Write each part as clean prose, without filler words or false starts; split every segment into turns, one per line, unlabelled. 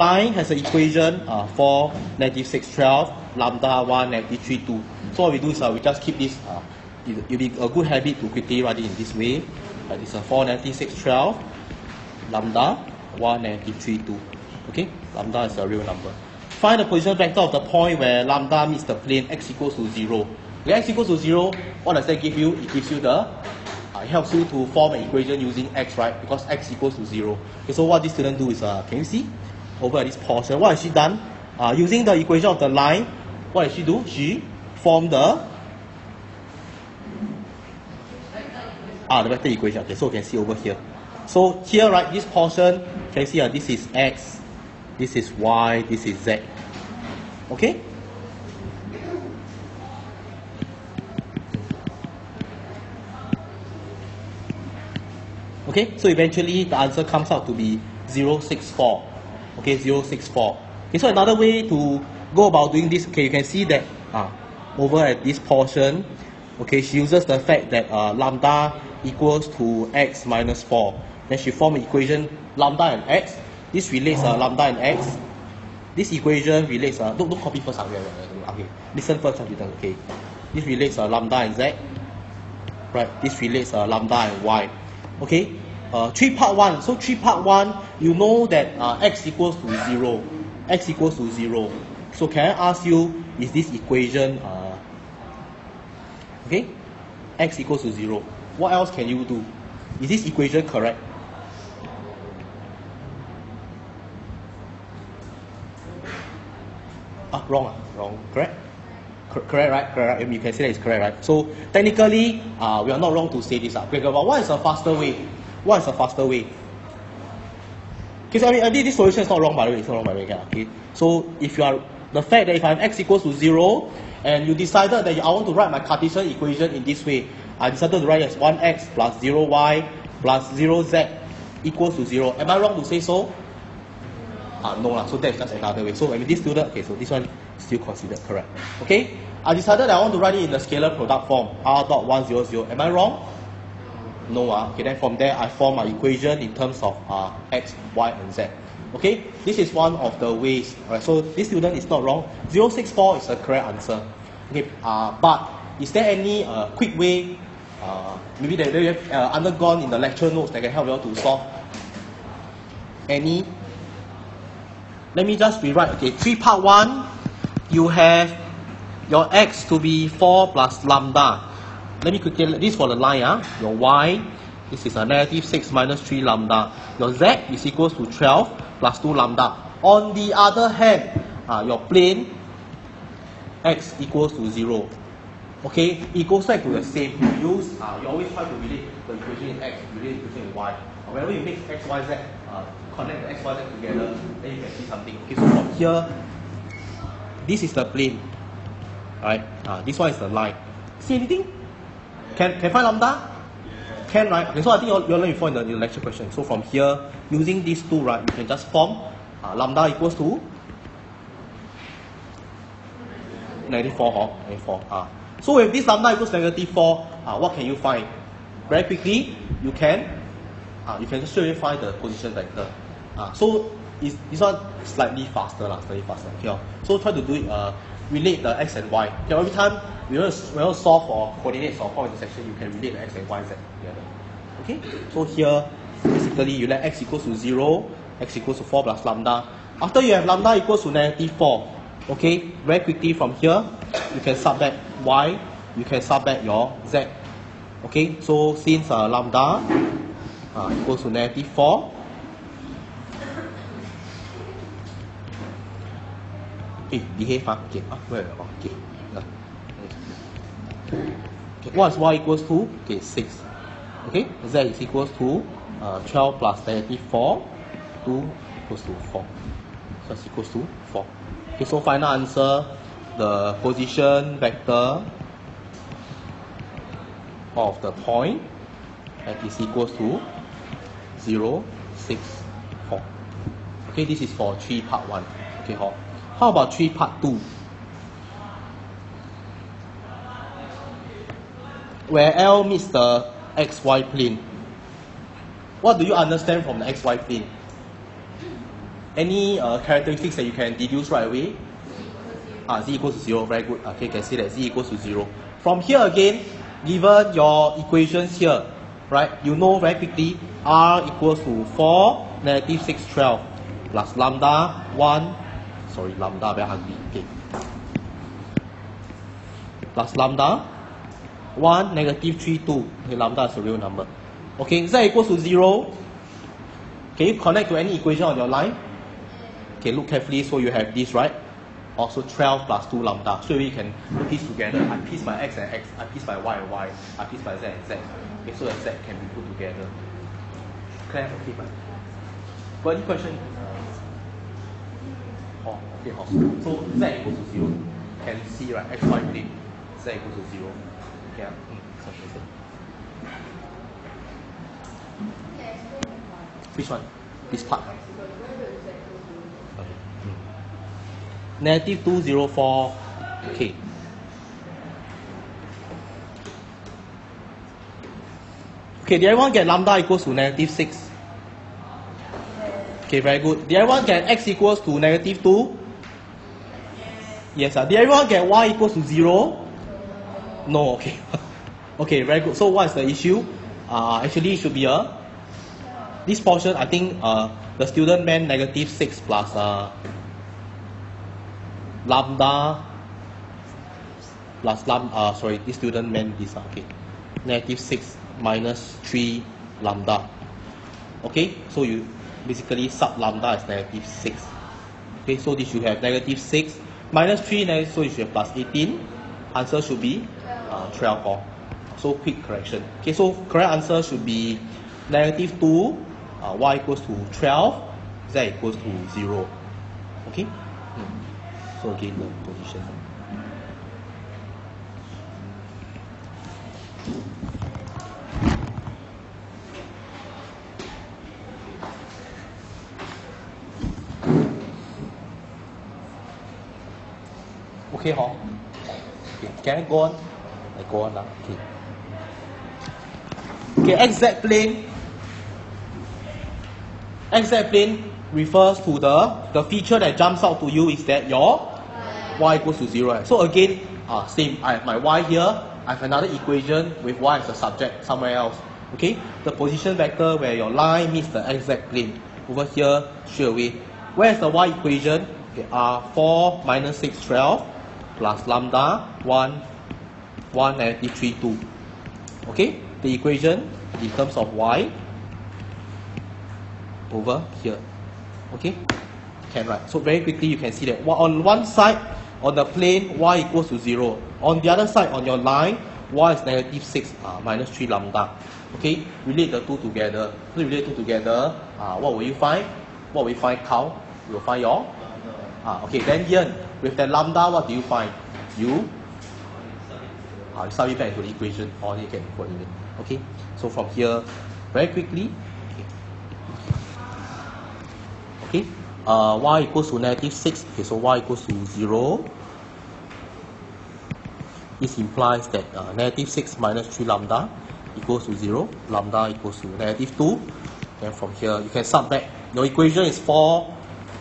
line has an equation 4, negative 6, 12, lambda 1, negative 3, 2. So what we do is we just keep this, it'll be a good habit to quickly write it in this way. This is 4, negative 6, 12, lambda 1, negative 3, 2. Okay, lambda is a real number. Find the position vector of the point where lambda meets the plane x equals to 0. When x equals to 0, what does that give you? It gives you the, it helps you to form an equation using x, right? Because x equals to 0. Okay, so what this student do is, can you see? Over at this portion, what has she done? Using the equation of the line, what did she do? She formed the vector equation. Okay, so you can see over here. So here, right, this portion, can you see this is x, this is y, this is z. Okay? Okay, so eventually the answer comes out to be 0, 6, 4. Okay, 0, 6, 4. Okay, so another way to go about doing this, okay, you can see that over at this portion, okay, she uses the fact that lambda equals to x minus 4. Then she forms an equation lambda and x. This relates lambda and x. This equation relates, don't copy first. Okay, listen first. Okay, this relates lambda and z. Right, this relates lambda and y. Okay, 3 part 1. So 3 part 1, you know that x equals to 0. X equals to 0. So can I ask you, is this equation, okay, x equals to 0. What else can you do? Is this equation correct? Wrong. Correct? Correct, right? Correct. You can say that it's correct, right? So technically, we are not wrong to say this. Okay, but what is a faster way? What is a faster way? Okay, so I mean, this solution is not wrong by the way. It's not wrong by the way. Okay. So if you are the fact that if I have x equals to 0, and you decided that I want to write my Cartesian equation in this way, I decided to write as 1x plus 0y plus 0z equals to 0. Am I wrong to say so? No, so that's just another way. So I mean, this student, okay, so this one still considered correct. Okay, I decided I want to write it in the scalar product form, r dot 1, 0, 0. Am I wrong? No. Okay, then from there I form my equation in terms of x, y, and z. Okay, this is one of the ways. Alright, so this student is not wrong. 064 is the correct answer. Okay, but is there any quick way, maybe that you have undergone in the lecture notes that can help you all to solve? Any? Let me just rewrite. Okay, 3 part 1, you have your x to be 4 plus lambda. Let me quickly, this for the line, your y, this is a negative 6 minus 3 lambda. Your z is equals to 12 plus 2 lambda. On the other hand, your plane, x equals to 0. Okay, it goes back to the same. You always try to relate the equation in x, relate the equation in y. Whenever you mix x, y, z, connect the x, y, z together, then you can see something. Okay, so from here, this is the plane. Alright, this one is the line. See anything? Can find lambda? Can, right? Okay, so I think you'll learn before in the lecture question. So from here, using these two, right, you can just form lambda equals to negative 4, negative 4. So if this lambda equals negative 4, what can you find? Very quickly, you can just straight away find the position vector. So this one slightly faster, Okay, so try to do it, relate the x and y. Okay, every time we want to solve for coordinates or point intersection, you can relate the x and y, z together. Okay, so here basically you let x equals to 0, x equals to 4 plus lambda. After you have lambda equals to negative 4, okay, very quickly from here, you can sub back y, you can sub back your z. Okay, so since lambda equals to negative 4, behave, okay, where, okay. Okay, what is y equals to? Okay, 6. Okay, z is equals to 12 plus negative 4, 2 equals to 4. So it's equals to 4. Okay, so final answer, the position vector of the point is equals to 0, 6, 4. Okay, this is for 3 part 1. Okay, how about 3 part 2? Where L meets the XY plane. What do you understand from the XY plane? Any characteristics that you can deduce right away? Z equals to 0, very good. Okay, you can see that Z equals to 0. From here again, given your equations here, right, you know very quickly R equals to 4, negative 6, 12, plus lambda 1, sorry, lambda very ugly, okay, plus lambda 1, negative 3, 2, okay, lambda is a real number. Okay, Z equals to 0. Can you connect to any equation on your line? Okay, look carefully, so you have this, right? Also 12 plus 2 lambda. So you can put these together. I piece by x and x, I piece by y and y, I piece by z and z. Okay, so the z can be put together. Clear? Okay, fine. Got any question? Oh, okay, awesome. So z equals to 0. Can see, right? X, y plane. Z equals to 0. Yeah. Which one? This part. Negative 204. Okay. Okay, did everyone get lambda equals to negative 6? Okay, very good. Did everyone get x equals to negative 2? Yes, sir. Did everyone get y equals to 0? No, okay. Okay, very good. So what is the issue? Actually, it should be this portion, I think the student meant negative 6 plus lambda plus lambda, sorry, this student meant this, okay, negative 6 minus 3 lambda. Okay, so you basically sub lambda is negative 6. Okay, so this should have negative 6 minus 3, so you should have plus 18. Answer should be 12. So quick correction. Okay, so correct answer should be negative 2, y equals to 12, z equals to 0. Okay? So again, the position. Okay, huh? Okay, can I go on? I go on now. Okay. Okay, XZ plane. XZ plane refers to the feature that jumps out to you is that your y equals to 0. So again, same. I have my y here. I have another equation with y as a subject somewhere else. Okay, the position vector where your line meets the XZ plane. Over here, straight away. Where is the y equation? Okay, 4 minus 6, 12 plus lambda 1, 1 negative 3, 2. Okay, the equation in terms of y over here. Okay, can write. So very quickly you can see that on one side on the plane y equals to 0. On the other side on your line y is negative 6 minus 3 lambda. Okay, relate the two together. So you relate two together, what will you find? What will you find? Count. You will find your okay, then here with the lambda, what do you find? You sub it back into the equation, or you can coordinate. Okay, so from here, very quickly, okay, y equals to negative 6. Okay, so y equals to 0. This implies that negative 6 minus 3 lambda equals to 0. Lambda equals to negative 2. Then from here, you can sub back. Your equation is 4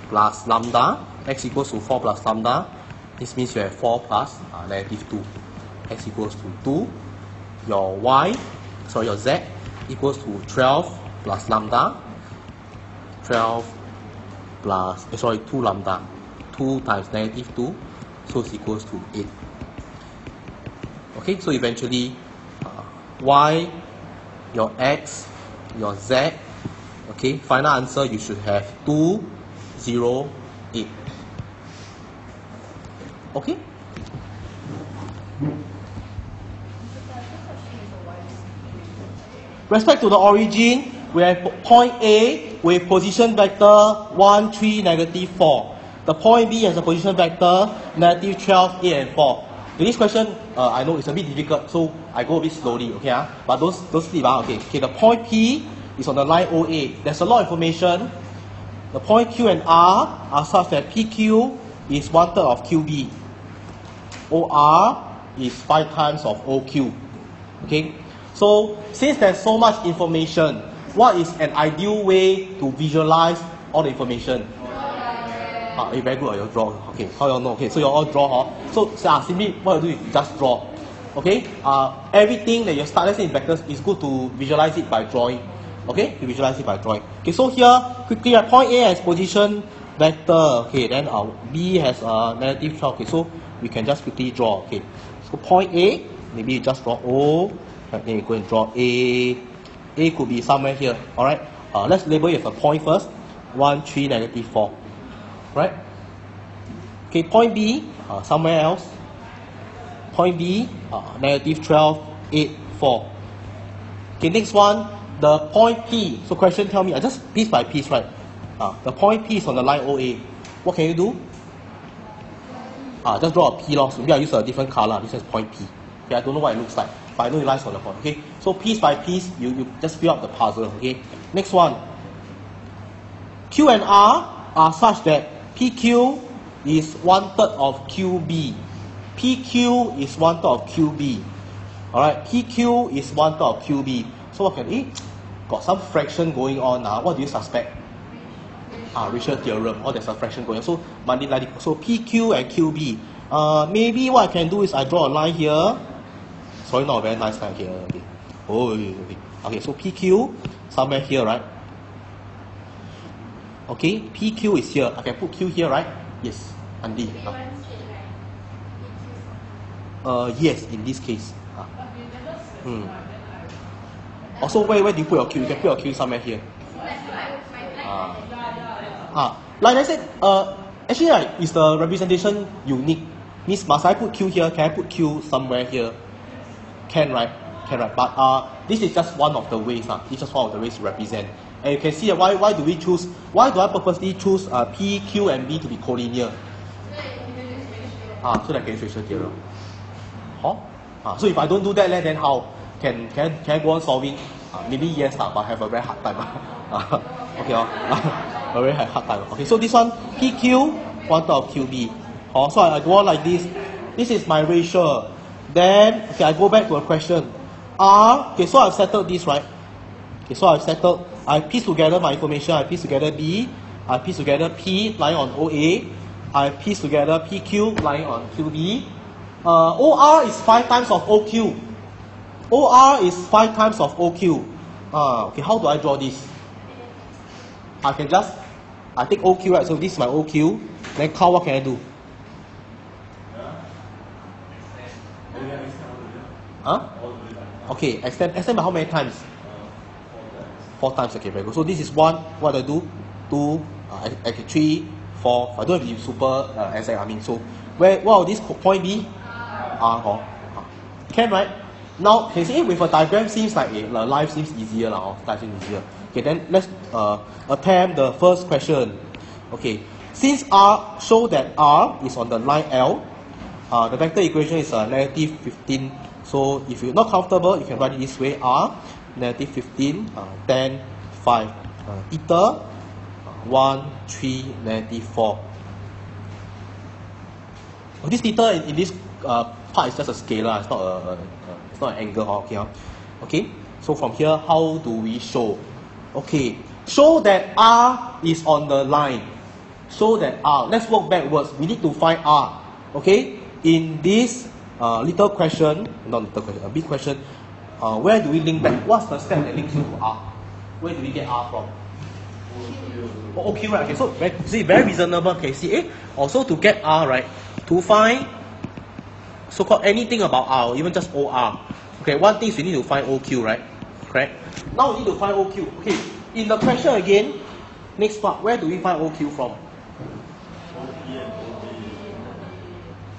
plus lambda. X equals to 4 plus lambda. This means you have 4 plus negative 2. X equals to 2. Your y, sorry, your z equals to 12 plus lambda. 12 plus, 2 lambda. 2 times negative 2, so it's equals to 8. Okay, so eventually, y, your x, your z, okay, final answer you should have 2, 0, 8. Okay? Respect to the origin, we have point A with position vector 1, 3, negative 4. The point B has a position vector negative 12, 8, and 4. In this question, I know it's a bit difficult, so I go a bit slowly, okay? But don't sleep, okay? Okay, the point P is on the line OA. There's a lot of information. The point Q and R are such that PQ is 1/3 of QB. OR is 5 times of OQ. Okay? So, since there's so much information, what is an ideal way to visualize all the information? very good. You draw. Okay, how you all know? Okay, so you all draw. So simply what you do is you just draw. Okay. Everything that you start, let's say in vectors, is good to visualize it by drawing. Okay, you visualize it by drawing. Okay, so here quickly, point A has position vector. Okay, then B has negative 12. Okay, so we can just quickly draw. Okay, so point A, maybe you just draw O. Right, then you go and draw A. A could be somewhere here. All right. Let's label it as a point first. 1, 3, negative 4. Right? Okay, point B, somewhere else. Point B, negative 12, 8, 4. Okay, next one, the point P. So question tell me, just piece by piece, right? The point P is on the line OA. What can you do? Just draw a P loss. Maybe I use a different color. This is point P. Okay, I don't know what it looks like, but I know it lies on the point. Okay, so piece by piece, you just fill up the puzzle. Okay, next one. Q and R are such that PQ is 1/3 of QB. PQ is 1/3 of QB. Alright, PQ is 1/3 of QB. So what can got some fraction going on now. What do you suspect? Ratio theorem. There's a fraction going on. So so PQ and QB. Maybe what I can do is I draw a line here. Sorry, not a very nice line here. Okay. Okay, so PQ somewhere here, right? Okay, PQ is here. I can put Q here, right? Yes, Andy. Yes, in this case. Also, where do you put your Q? You can put your Q somewhere here. Like I said, actually, right, is the representation unique? Means must I put Q here? Can I put Q somewhere here? Can, right? Can, right? But this is just one of the ways. This is just one of the ways to represent. And you can see why do we choose? Why do I purposely choose P, Q, and B to be collinear? So that I can use ratio theorem. So if I don't do that, then how? Can I go on solving? Maybe yes, but I have a very hard time. Okay, a very hard time. Okay, so this one PQ 1/3 of QB. So I go on like this. This is my ratio. Then I go back to a question. R. Okay, so I've settled this, right? Okay, so I've settled. I piece together my information. I piece together B. I piece together P lying on OA. I piece together PQ lying on QB. OR is 5 times of OQ. OR is 5 times of OQ. Okay, how do I draw this? I can just, I take OQ, right? So this is my OQ. Then count, what can I do? Okay, extend by how many times? 4 times. Okay, very good. So this is 1. What do I do? 2, 3, 4. I don't have to be super exact. I mean, so what will this point be? Can, right? Now, can you see with a diagram seems like life seems easier now. Life seems easier. Okay, then let's attempt the first question. Okay, since R show that R is on the line L, the vector equation is negative 15. So if you're not comfortable, you can write it this way: R negative 15, 10, 5, theta 1, 3, negative 4. This theta in this part is just a scalar. It's not an angle. Okay. So from here, how do we show? Okay, show that R is on the line. Show that R. Let's work backwards. We need to find R. Okay. In this little question, not little question, a big question. Where do we link back? What's the step that links you to R? Where do we get R from? Okay, right. Okay, so very reasonable. Okay, see, also to get R, right? To find so-called anything about R, or even just OR. Okay, one thing is we need to find OQ, right? Correct. Now we need to find OQ. Okay, in the question again, next part, where do we find OQ from?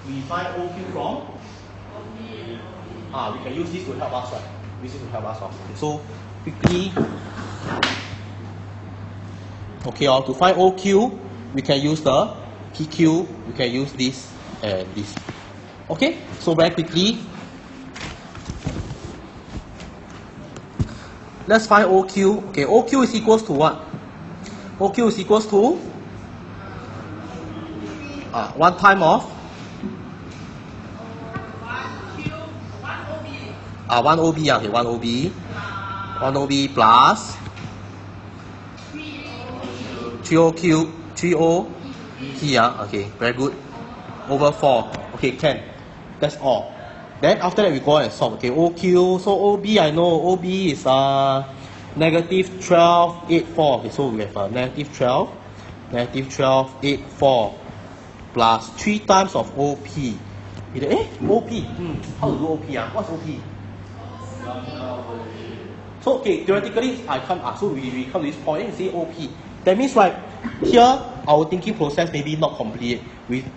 We find OQ from? We can use this to help us, right? Use this to help us. Okay, so quickly. Okay, to find OQ, we can use the PQ, we can use this and this. Okay, so very quickly, let's find OQ. Okay, OQ is equals to what? OQ is equals to 1 time of 1 OB. Okay, 1 OB. 1 OB plus 3 OQ, 3 O P, okay, very good. Over 4, okay, can. That's all. Then after that we go and solve. Okay, OQ, so OB I know, OB is negative 12, 8, 4. Okay, so we have negative 12, 8, 4 plus 3 times of OP. OP, how to do OP? What's OP? So okay, theoretically I come, so we come to this point and say OP. That means right, here our thinking process maybe not complete.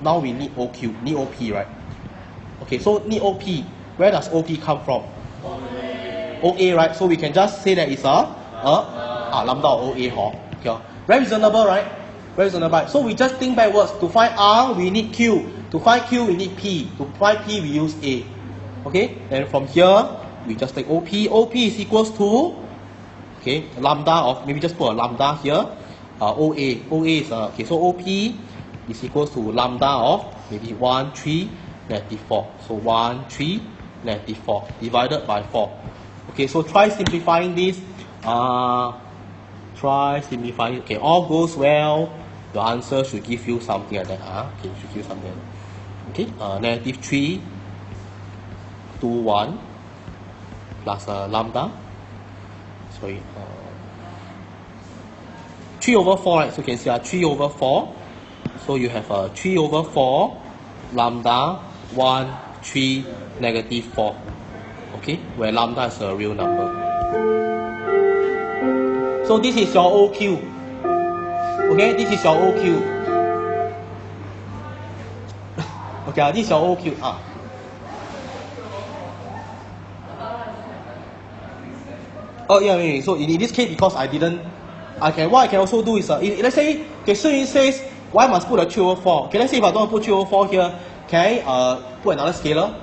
Now we need OQ, need OP, right? Okay, so need OP. Where does OP come from? OA, right? So we can just say that it's a lambda or OA, okay. Very reasonable, right? Very reasonable. So we just think backwards. To find R, we need Q. To find Q, we need P. To find P, we use A. Okay, and from here, we just take OP. OP is equals to, okay, lambda of, maybe just put a lambda here. OA. OA is, okay, so OP is equals to lambda of maybe 1, 3, negative 4. So 1, 3, negative 4 divided by 4. Okay, so try simplifying this. Try simplifying. Okay, all goes well. The answer should give you something like that. Okay, should give you something like that. Okay, negative 3, 2, 1 plus lambda. Sorry. 3 over 4, right? So you can see 3 over 4. So you have 3 over 4 lambda 1, 3, negative 4. Okay, where lambda is a real number. So this is your OQ. Okay, this is your OQ. Okay, this is your OQ. Oh yeah, so in this case, because I didn't, what I can also do is, let's say, okay, so it says, why must put a 3 over 4? Okay, let's say if I don't put 3 over 4 here, can I put another scalar?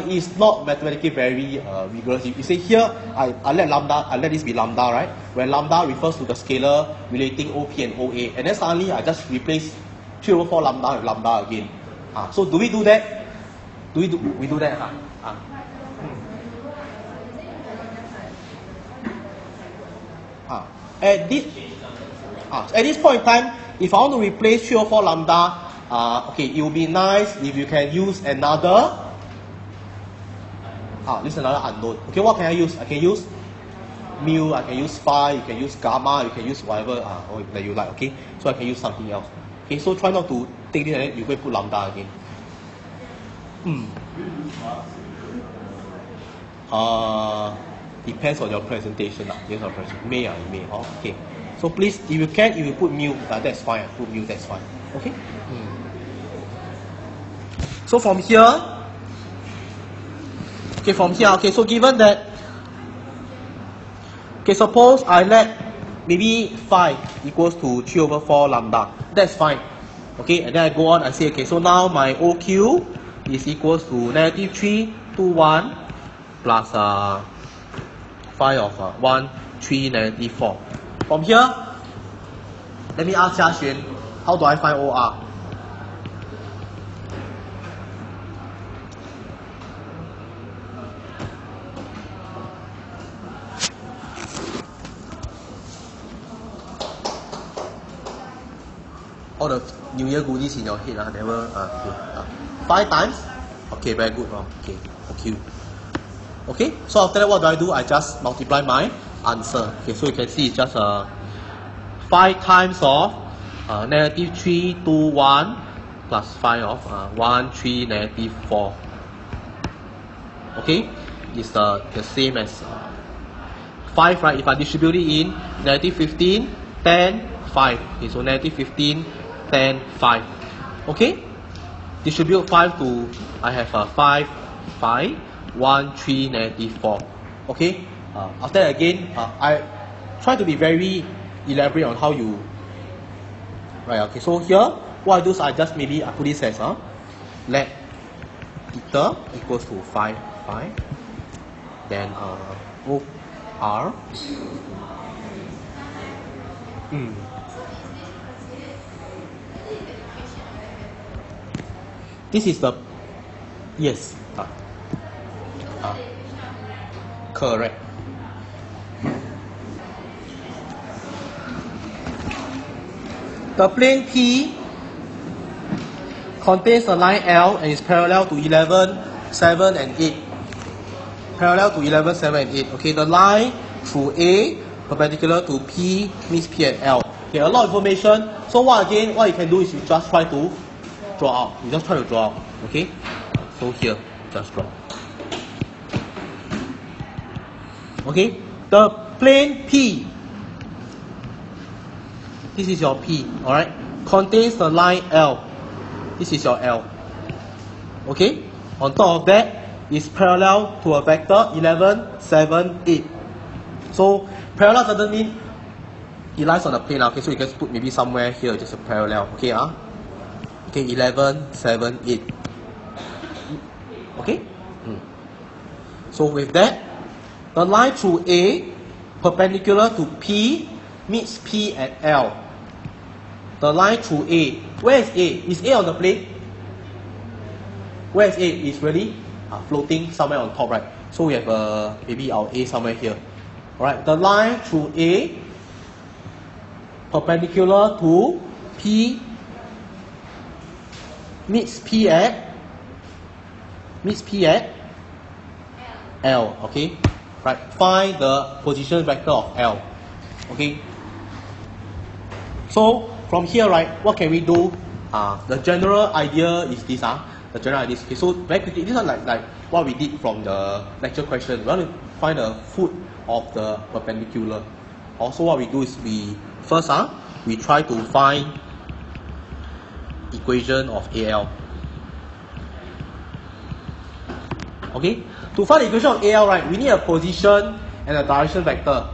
It's not mathematically very rigorous. You say here, I let this be lambda, right? Where lambda refers to the scalar relating OP and OA, and then suddenly I just replace 3 over 4 lambda with lambda again. So do we do that? We do that? At this point in time, if I want to replace 3 over 4 lambda, okay, it would be nice if you can use another. This is another unknown. Okay, what can I use? I can use mu, I can use phi, you can use gamma, you can use whatever that you like. Okay, so I can use something else. Okay, so try not to take this and then you go put lambda again. Depends on your presentation. Yes, your presentation. May. Okay. So please, if you can, if you put mu, that's fine. Put mu, that's fine. Okay. So from here. Okay, from here, okay, so given that, okay, suppose I let maybe phi equals to 3 over 4 lambda, that's fine. Okay, and then I go on and say, okay, so now my OQ is equals to negative 3, 2, 1 plus phi of 1, 3, negative 4. From here, let me ask Xia Xuan, how do I find OR? All the New Year goodies in your head, never good. 5 times? Okay, very good. Okay, OQ. Okay, so after that, what do? I just multiply my answer. Okay, so you can see it's just 5 times of negative 3, 2, 1 plus 5 of 1, 3, negative 4. Okay, it's the same as 5, right? If I distribute it in negative 15, 10, 5. Okay, so negative 15, 10, 5. Okay, distribute 5 to, I have 5, 1, 3, negative 4. Okay, after that again, I try to be very elaborate on how you, right, okay, so here, what I do is I just maybe, I put this as, let theta equals to 5, then OR, this is the, yes, correct. The plane P contains the line L and is parallel to 11, 7 and 8. Parallel to 11, 7 and 8. Okay, the line through A perpendicular to P meets P and L. Okay, a lot of information. So what you can do is you just try to draw out. You just try to draw out. Okay? So here, just draw. Okay? The plane P, this is your P, alright? Contains the line L. This is your L. Okay? On top of that is parallel to a vector 11, 7, 8. So parallel doesn't mean it lies on the plane. Okay, so you can put maybe somewhere here, just a parallel. Okay, okay, 11, 7, 8. Okay? So with that, the line through A perpendicular to P meets P at L. The line through A. Where is A? Is A on the plane? Where is A? It's really floating somewhere on top, right? So we have maybe our A somewhere here. Alright, the line through A perpendicular to P meets P at L. Okay, right. Find the position vector of L. Okay. So from here, right, what can we do? The general idea is this. The general idea is okay. So very quickly, this is like what we did from the lecture question. We want to find the foot of the perpendicular. Also, what we do is we first we try to find equation of AL. Okay, to find the equation of AL, right, we need a position and a direction vector.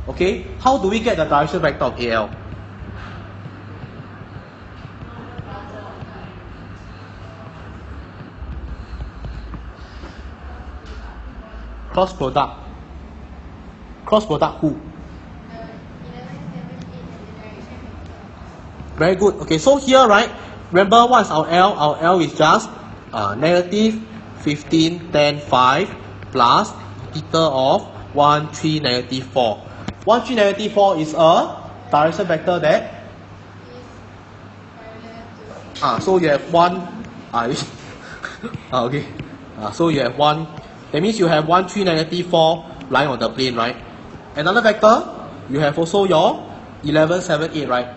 Okay, how do we get the direction vector of AL? Cross product. Cross product who? Very good. Okay, so here, right, remember what is our L? Our L is just negative 15, 10, 5 plus theta of 1, 3, negative 4. 1, 3, negative 4 is a direction vector that so you have one okay. So you have one, that means you have 1, 3, negative 4 lying on the plane, right? Another vector, you have also your 11, 7, 8, right?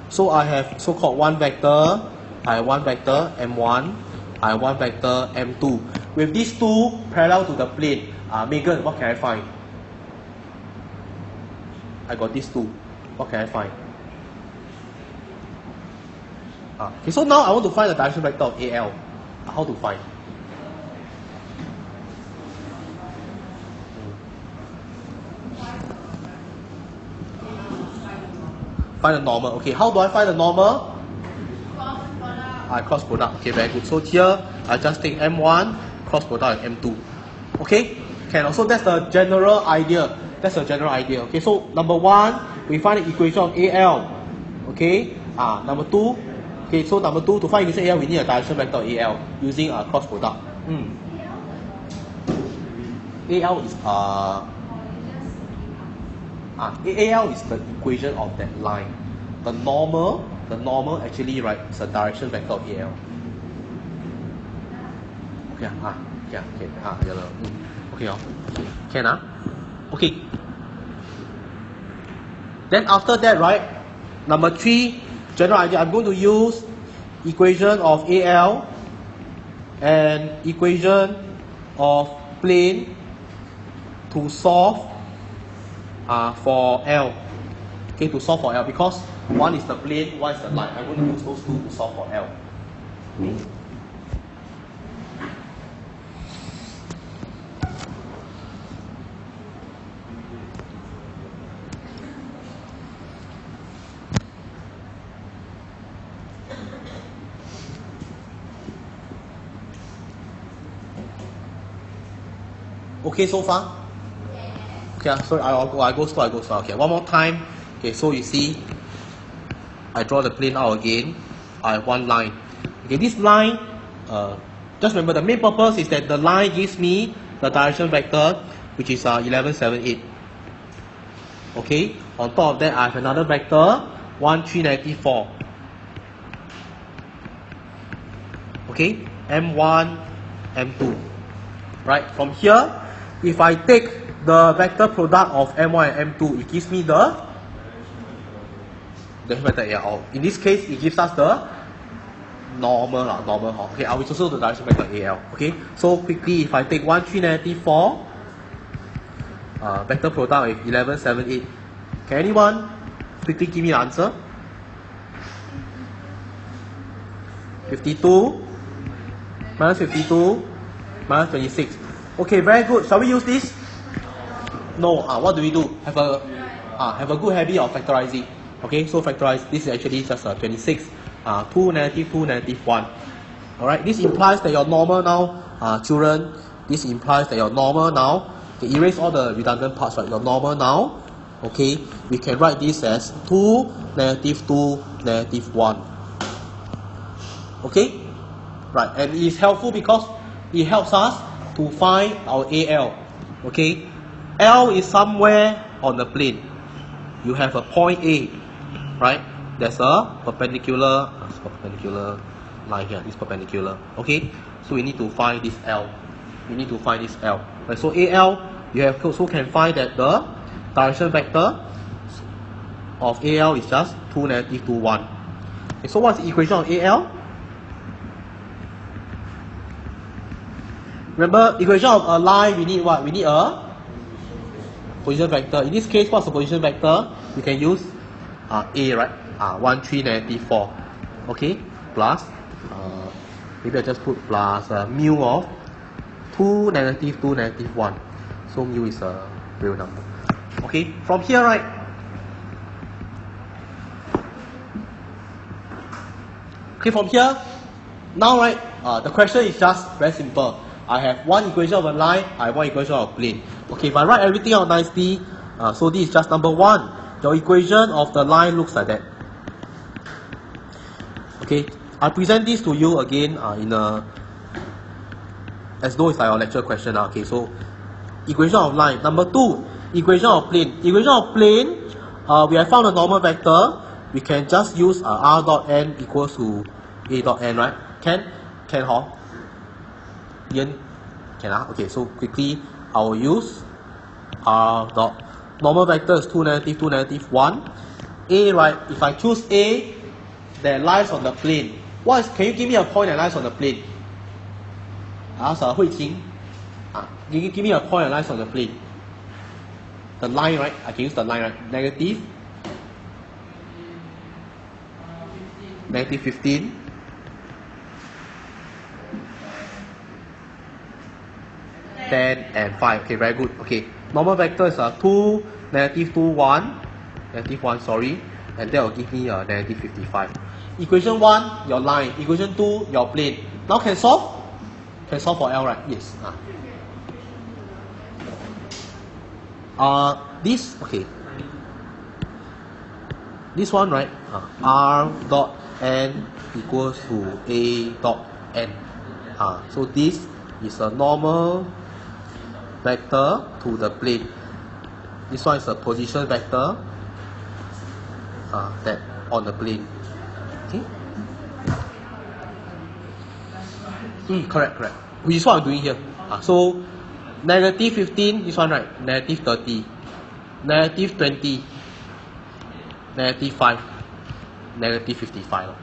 So I have so-called one vector, I have one vector M1, I have one vector M2. With these two parallel to the plane, Megan, what can I find? I got these two. What can I find? Okay, so now I want to find the direction vector of AL. How to find? Find the normal. Okay, how do I find the normal? Cross product. Okay, very good. So here I just take M1 cross product and M2. Okay, can also that's the general idea. That's the general idea. Okay, so number one, we find the equation of AL. Okay, number two. Okay, so number two, to find equation AL, we need a direction vector of AL using a cross product. AL is AL is the equation of that line. The normal actually, right, is a direction vector of AL. Okay, okay, can okay. Then after that, right, number three, general idea, I'm going to use equation of AL and equation of plane to solve for L. Okay, to solve for L, because one is the plane, one is the line. I'm going to use those two to solve for L. Okay, so far? Okay, sorry, I go slow. Okay, one more time. Okay, so you see, I draw the plane out again. I have one line. Okay, this line, just remember the main purpose is that the line gives me the direction vector, which is 11, 7, 8. Okay, on top of that, I have another vector, 1, 3, negative 4. Okay, M1, M2. Right, from here, if I take the vector product of M1 and M2, it gives me the vector AL. In this case, it gives us the normal. Okay, I will also the direction vector AL. Okay, so quickly, if I take 1, 3, negative 4, vector product with 11, 7, 8, can anyone quickly give me the answer? 52 minus 52 minus 26. Okay, very good. Shall we use this? No. What do we do? Have a good habit of factorizing. Okay, so factorize. This is actually just 26. 2, negative 2, negative 1. Alright, this implies that your normal now, children, this implies that your normal now, okay, erase all the redundant parts, right? Your normal now, okay, we can write this as 2, negative 2, negative 1. Okay? Right, and it is helpful because it helps us to find our AL. Okay? L is somewhere on the plane. You have a point A, right? There's a perpendicular line here. This perpendicular. Okay? So we need to find this L. Right, so AL, you have also can find that the direction vector of AL is just 2, negative 2, 1. Okay, so what's the equation of AL? Remember, equation of a line, we need what? We need a position vector. In this case, what's the position vector? We can use A, right? 1, 3, negative 4. Okay? Plus, maybe I just put plus mu of 2, negative 2, negative 1. So mu is a real number. Okay? From here, right? Okay, from here, now, right? The question is just very simple. I have one equation of a line, I have one equation of a plane. Okay, if I write everything out nicely, so this is just number 1. Your equation of the line looks like that. Okay, I present this to you again in a, as though it's like our lecture question. Okay, so equation of line. Number 2, equation of plane. Equation of plane, we have found a normal vector. We can just use r dot n equals to a dot n, right? Can huh? Can okay, so quickly I will use r dot normal vector is 2, negative 2, negative 1. A, right? If I choose A that lies on the plane, can you give me a point that lies on the plane? Ask Hui Qing. Give me a point that lies on the plane. The line, right? I can use the line, right? Negative 15. And 5. Okay, very good. Okay, normal vector is 2, negative 2, 1, negative 1, sorry, and that will give me negative 55. Equation 1, your line. Equation 2, your plane. Now can solve? Can solve for L, right? Yes. This, okay. This one, right? R dot n equals to A dot n. So this is a normal vector to the plane. This one is a position vector that on the plane. Okay. Correct. Which is what I'm doing here. So negative 15, this one, right? Negative 30, negative 20, negative 5, negative 55.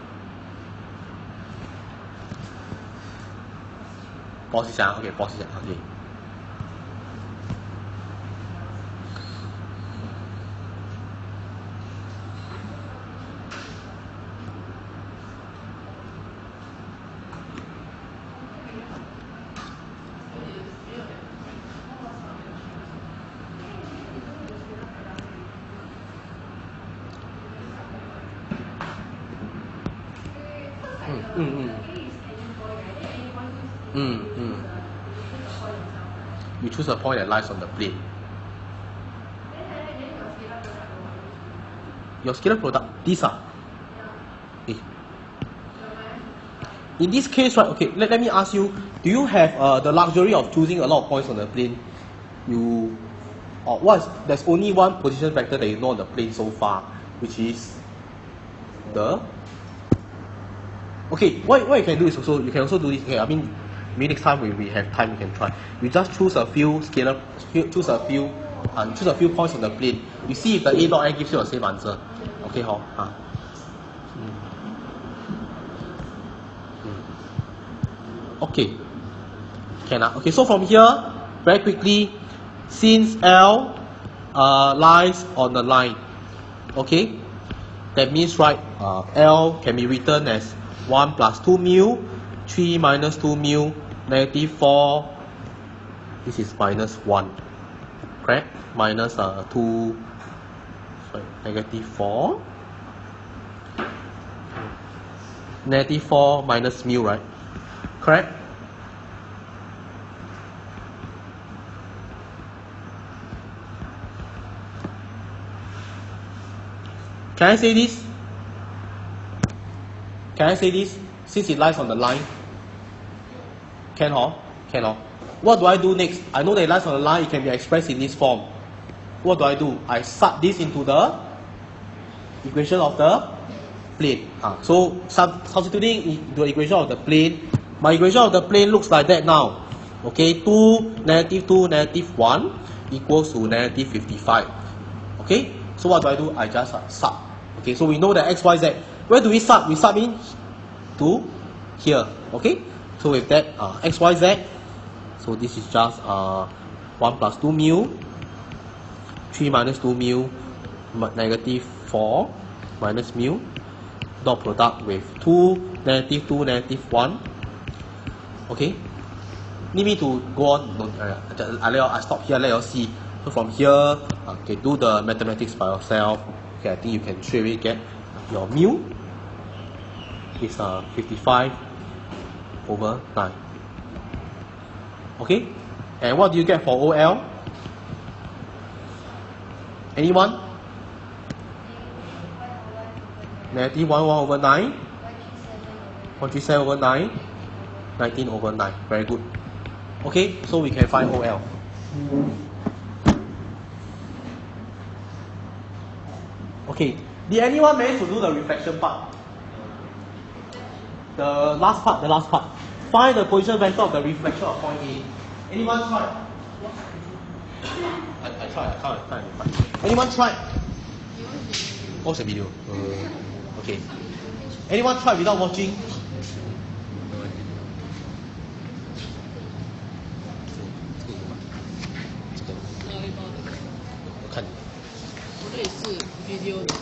Pause 一下 ，OK， pause 一下 ，OK。You choose a point that lies on the plane. Your scalar product, these are. In this case, right, okay, let me ask you, do you have the luxury of choosing a lot of points on the plane? There's only one position vector that you know on the plane so far, which is the Okay, what you can do is also, you can also do this. Okay, I mean, maybe next time we have time, we can try. You just choose a few scalar, choose a few points on the plane. You see if the A dot n gives you the same answer. Okay, how? Okay. Can okay, so from here, very quickly, since L lies on the line, okay, that means right, L can be written as 1 plus 2 mu, 3 minus 2 mu, negative 4, this is minus 1, correct? Minus 2, sorry, negative 4, negative 4 minus mu, right? Correct? Can I say this? Can I say this? Since it lies on the line? Can or? Can or? What do I do next? I know that it lies on the line, it can be expressed in this form. What do? I sub this into the equation of the plane. So substituting the equation of the plane, my equation of the plane looks like that now. Okay, 2, negative 1 equals to negative 55. Okay, so what do? I just sub. Okay, so we know that x, y, z. Where do we sub? We sub in to here. Okay, so with that x, y, z. So this is just 1 plus 2 mu, 3 minus 2 mu, negative 4 minus mu, dot product with 2, negative 1. Okay, need me to go on? No, I stop here, let you all see. So from here, okay, do the mathematics by yourself. Okay, I think you can straight away get your mu is 55 over 9. Okay, and what do you get for OL? Anyone? Negative 1 over 9, 137 over 9, 19 over 9. Very good. Okay, so we can find OL. Okay, did anyone manage to do the reflection part? The last part. Find the position vector of the reflection of point A. Anyone try? I try. Anyone try? Watch the video. Okay. Anyone try without watching?我看你。
我这里是 video 的，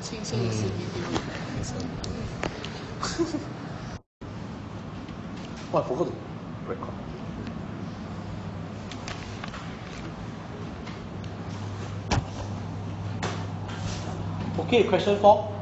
青色的是 video。Oh,
I forgot to record. Okay, question 4.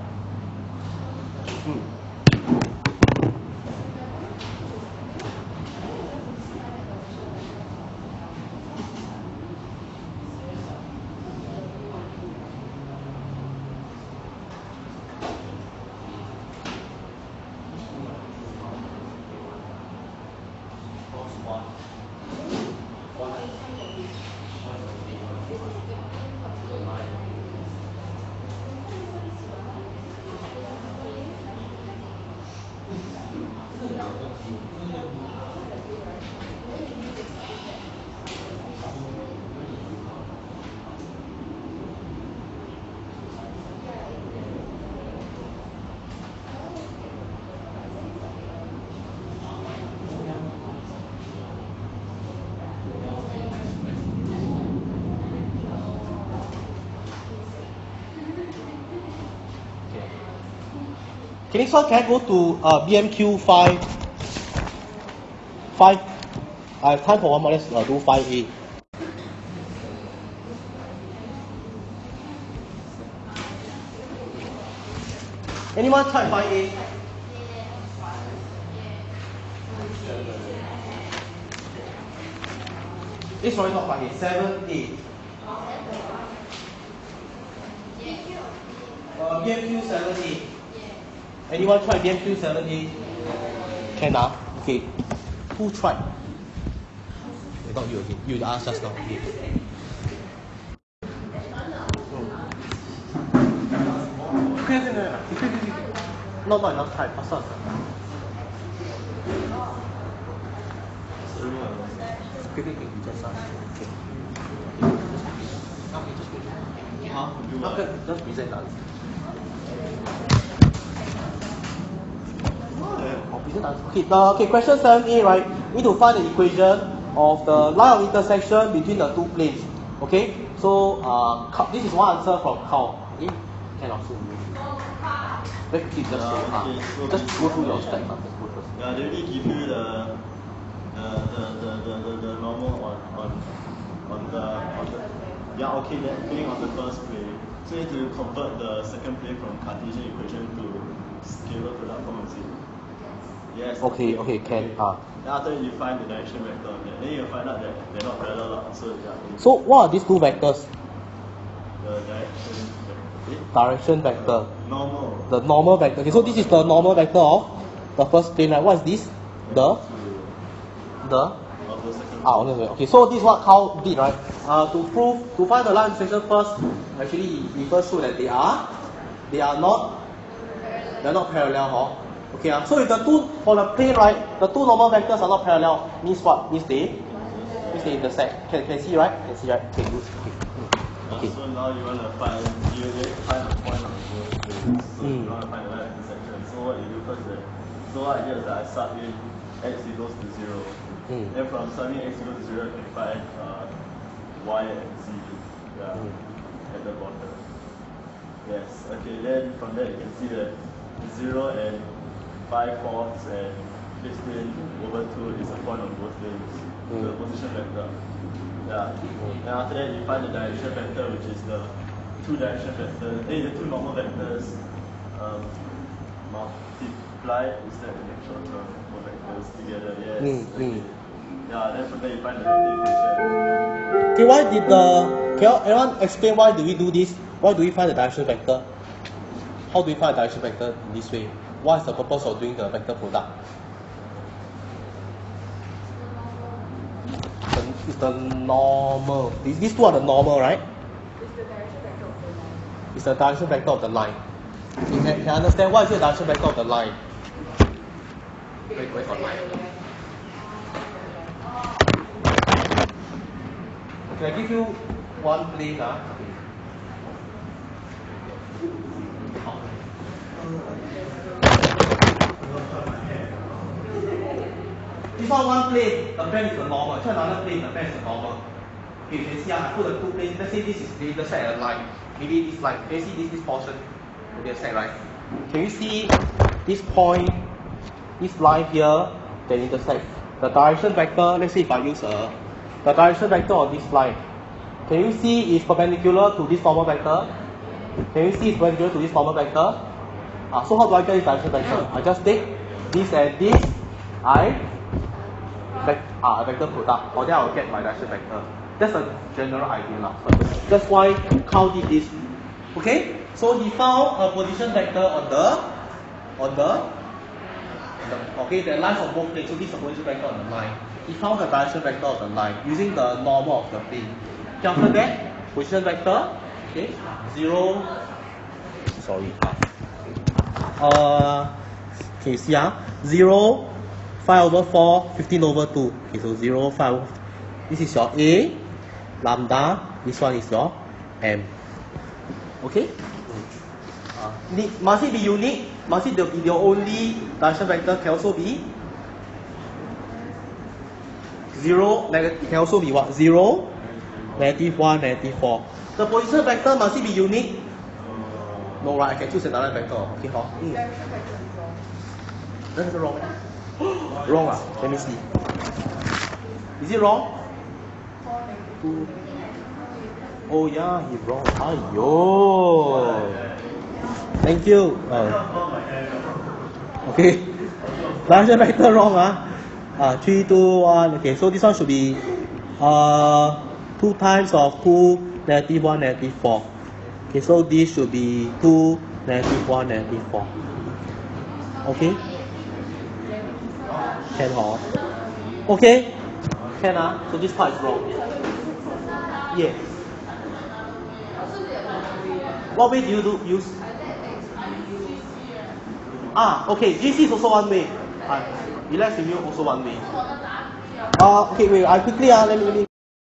Okay, next one, can I go to BMQ 5? I have time for one more. Let's do 5A. Anyone try 5A? Sorry, not 5A, 7A. BMQ 7A. Anyone try BMQ 7A? Can okay. Who tried? Not you again. You asked just now. Okay. Okay. Not enough time. Faster. Quickly, just start. Okay. Just present that. Okay, question 7a, right? We need to find the equation of the line of intersection between the two planes. Okay, so this is one answer from Carl. Okay, can also move. Let's keep just just go through your steps.
Yeah, they already give you the normal on the yeah, okay, that plane on the first plane. So you have to convert the second plane from Cartesian equation to scalar product form, is it? Yes.
Okay, can.
Then after you find the direction vector on that, then you find out that they're not parallel. So yeah.
So what are these two vectors?
The direction vector.
Direction vector.
Normal.
The normal vector. Okay, so this is the normal vector of the first plane, right? What is this? The
Of the second plane.
okay. So this is what Carl did, right? To find the line intersection first, actually he first showed that they are not parallel, huh? Okay, so if the two for the plane, right, the two normal vectors are not parallel, means what? Means they intersect. Can see, right? Can see, right? Okay, good. Okay.
So now you want to find a point on both planes. So you want to find the line intersection. So what you do first is what I do is that I start in x equals to 0. Then from starting x equals to 0, I can find y and z at the bottom. Yes. Okay. Then from there you can see that 0 and 5/4 and 15/2 is a point on both planes. The position vector. Yeah. And after that you find the direction vector, which is the two direction vectors. The two normal vectors multiply. Is that an actual term for vectors together? Yes. Okay. Yeah. Then from there you find the vector equation.
Okay, can anyone explain why do we do this? Why do we find the direction vector? How do we find the direction vector in this way? What is the purpose of doing the vector product? It's the normal. These two are the normal, right? It's the direction vector of the line. You can understand what is the direction vector of the line? Wait online. Okay, I give you one plane. This one plane, the band is the normal. This another plane, the band is the normal. Okay, you can see I put the two planes. Let's say this is the intersect a line. Maybe this line. Can you see this portion? Okay, intersect, right? Can you see this point, this line here, that intersect? The direction vector, let's say if I use the direction vector of this line. Can you see it's perpendicular to this normal vector? Can you see it's perpendicular to this normal vector? So how do I get this direction vector? I just take this and this, vector product, or then I will get my direction vector. That's a general idea. That's why Carl did this. Okay? So he found a position vector on the lines of both planes. So this is a position vector on the line. He found the direction vector of the line using the normal of the plane. Okay, after that, position vector, okay, 0. Sorry. Can you see 0, 5/4, 15/2. Okay, so 0, 5. This is your A, lambda. This one is your M. Okay? Must it be unique? Must it be the only direction vector? Can also be 0, negative. It can also be what? 0, -1, -4. The position vector, must it be unique? No, right? I can choose another vector. Okay, how? That's wrong. Wrong. Let me see. Is it wrong? Oh yeah, he's wrong. Aiyo. Thank you. Okay. Direction vector wrong. 3, 2, 1. Okay, so this one should be 2 times of 2, -1, -4. Okay, so this should be 2, -1, -4. Okay? Can huh? Okay? Can so this part is wrong. Yes. What way do you use? Okay, GC is also one way. Relax review also one way. Okay, wait, I quickly let me